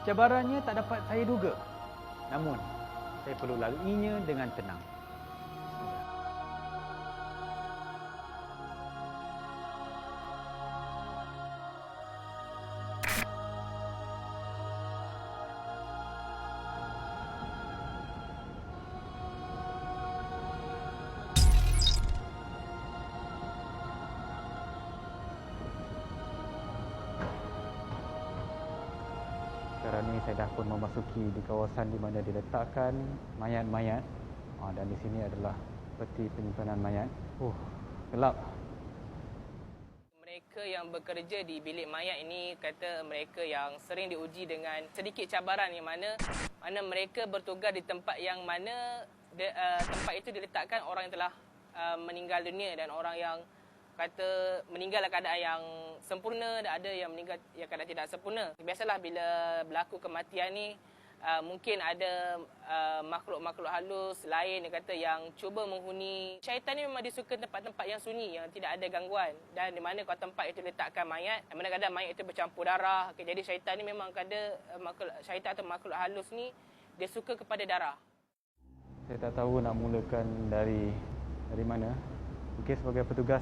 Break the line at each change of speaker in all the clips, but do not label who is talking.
Cabarannya tak dapat saya duga. Namun, saya perlu laluinya dengan tenang. Sekarang ni saya dah pun memasuki di kawasan di mana diletakkan mayat-mayat. Dan di sini adalah peti penyimpanan mayat. Gelap.
Mereka yang bekerja di bilik mayat ini kata mereka yang sering diuji dengan sedikit cabaran yang mana mereka bertugas di tempat yang mana tempat itu diletakkan orang yang telah meninggal dunia dan orang yang kata meninggal dalam keadaan yang sempurna dan ada yang meninggal yang keadaan tidak sempurna. Biasalah bila berlaku kematian ni mungkin ada makhluk-makhluk halus lain yang kata yang cuba menghuni. Syaitan ni memang dia suka tempat-tempat yang sunyi yang tidak ada gangguan dan di mana kalau tempat itu letakkan mayat, di mana kadang mayat itu bercampur darah. Jadi syaitan ni memang ada syaitan atau makhluk halus ni dia suka kepada darah.
Saya tak tahu nak mulakan dari mana. Mungkin sebagai petugas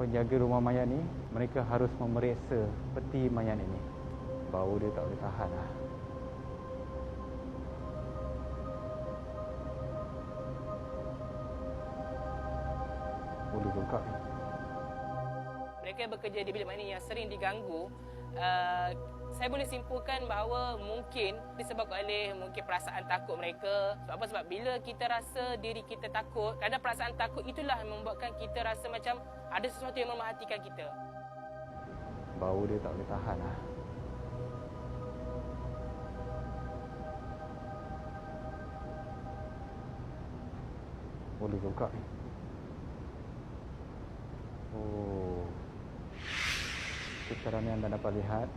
penjaga rumah mayat ni, mereka harus memeriksa peti mayat ini. Bau dia tak boleh tahan lah. Boleh bengkak ni.
Mereka bekerja di bilik mayat yang sering diganggu. Saya boleh simpulkan bahawa mungkin disebabkan oleh mungkin perasaan takut mereka. Sebab apa? Sebab bila kita rasa diri kita takut, kadang perasaan takut itulah yang membuatkan kita rasa macam ada sesuatu yang memahatikan kita.
Bau dia tak boleh tahan lah. Boleh bengkak ni. Sekarang ni anda dapat lihat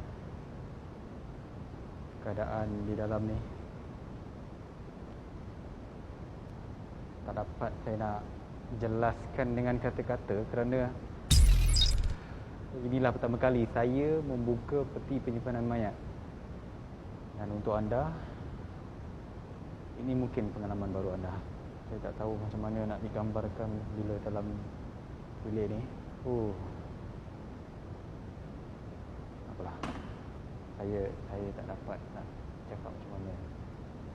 keadaan di dalam ni. Tak dapat saya nak jelaskan dengan kata-kata kerana inilah pertama kali saya membuka peti penyimpanan mayat. Dan untuk anda, ini mungkin pengalaman baru anda. Saya tak tahu macam mana nak digambarkan bila dalam bilik ni. Apalah. Saya tak dapat nak cakap macam mana.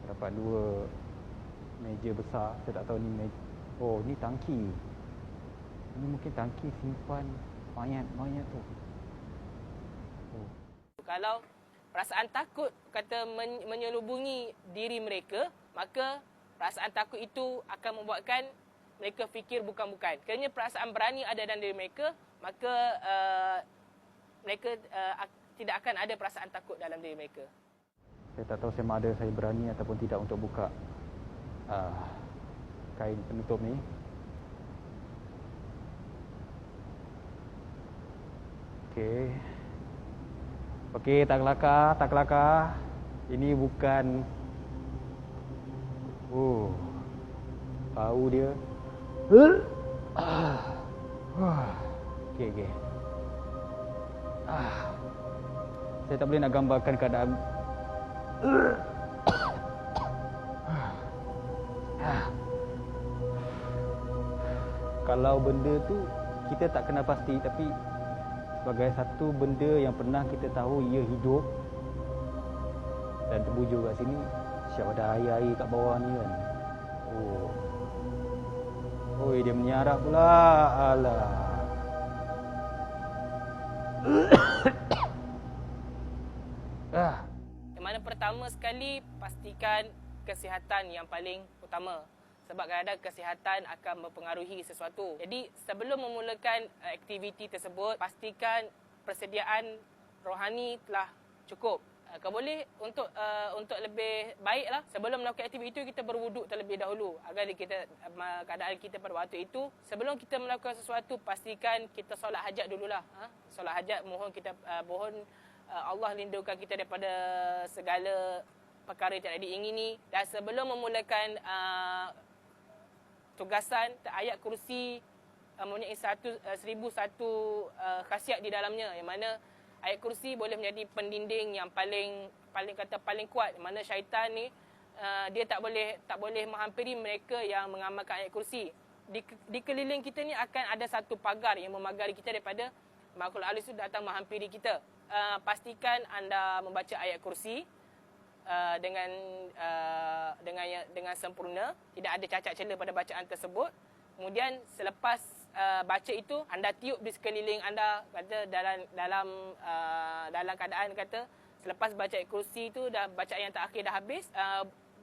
Saya dapat dua meja besar. Saya tak tahu ni meja. Ni tangki. Ini mungkin tangki simpan mayat tu.
Kalau perasaan takut kata menyelubungi diri mereka, maka perasaan takut itu akan membuatkan mereka fikir bukan-bukan. Kerana perasaan berani ada dalam diri mereka, maka mereka tidak akan ada perasaan takut dalam diri mereka.
Saya tak tahu sama ada saya berani ataupun tidak untuk buka kain penutup ni. Okey, tak kelakar. Ini bukan bau dia. Okey. Saya tak boleh nak gambarkan keadaan. Kalau benda tu kita tak kenal pasti, tapi sebagai satu benda yang pernah kita tahu ia hidup dan terbujur kat sini, siap ada air-air kat bawah ni kan. Dia menyarap pula. Alah.
Yang mana pertama sekali, pastikan kesihatan yang paling utama. Sebab kadang-kadang kesihatan akan mempengaruhi sesuatu. Jadi sebelum memulakan aktiviti tersebut, pastikan persediaan rohani telah cukup. Kalau boleh untuk lebih baiklah sebelum melakukan aktiviti itu kita berwuduk terlebih dahulu agar keadaan kita pada waktu itu sebelum kita melakukan sesuatu pastikan kita solat hajat dululah. Solat hajat mohon Allah lindungkan kita daripada segala perkara yang tidak diingini dan sebelum memulakan tugasan ayat kursi mempunyai 1001 khasiat di dalamnya yang mana ayat kursi boleh menjadi pendinding yang paling kuat, mana syaitan ni dia tak boleh menghampiri mereka yang mengamalkan ayat kursi. Di keliling kita ni akan ada satu pagar yang memagari kita daripada makhluk halus itu datang menghampiri kita. Pastikan anda membaca ayat kursi dengan sempurna, tidak ada cacat celah pada bacaan tersebut. Kemudian selepas baca itu, anda tiup di sekeliling anda, kata dalam keadaan kata selepas baca ayat kursi itu dah bacaan yang terakhir dah habis,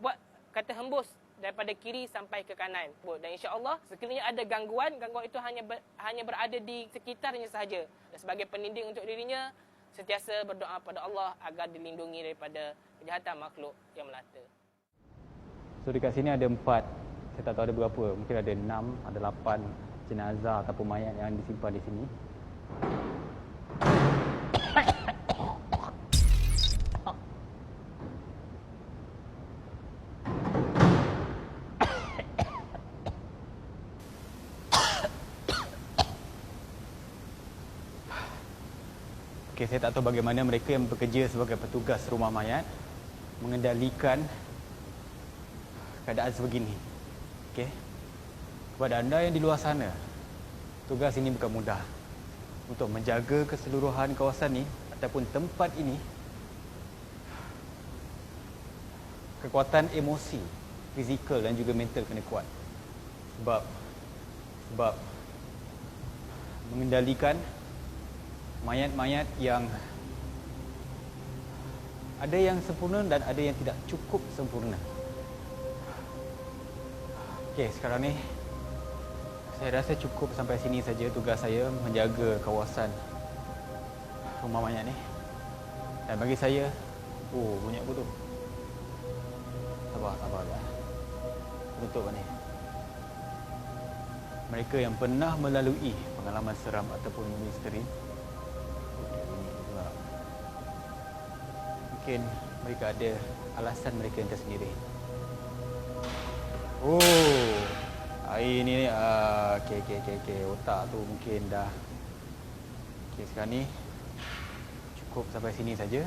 buat kata hembus daripada kiri sampai ke kanan. Dan insya-Allah sekiranya ada gangguan itu hanya berada di sekitarnya sahaja. Dan sebagai peninding untuk dirinya, sentiasa berdoa pada Allah agar dilindungi daripada kejahatan makhluk yang melata.
So dekat sini ada 4, saya tak tahu ada berapa, mungkin ada 6, ada 8 jenazah ataupun mayat yang disimpan di sini. Okay, saya tak tahu bagaimana mereka yang bekerja sebagai petugas rumah mayat mengendalikan keadaan sebegini. Okay. Kepada anda yang di luar sana, tugas ini bukan mudah. Untuk menjaga keseluruhan kawasan ini ataupun tempat ini, kekuatan emosi, fizikal dan juga mental kena kuat. Sebab mengendalikan mayat-mayat yang ada yang sempurna dan ada yang tidak cukup sempurna. Okey, sekarang ni saya rasa cukup sampai sini saja tugas saya menjaga kawasan rumah mayat ni. Dan bagi saya, bunyi apa tu? Sabar lah. Tutup ni. Mereka yang pernah melalui pengalaman seram ataupun misteri, mungkin mereka ada alasan mereka yang tersendiri. Air ni okey. Otak tu mungkin dah. Okey, sekarang ni cukup sampai sini saja.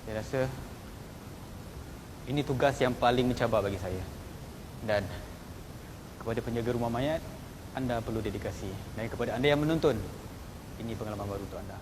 Saya rasa ini tugas yang paling mencabar bagi saya. Dan kepada penjaga rumah mayat, anda perlu dedikasi. Dan kepada anda yang menonton, ini pengalaman baru untuk anda.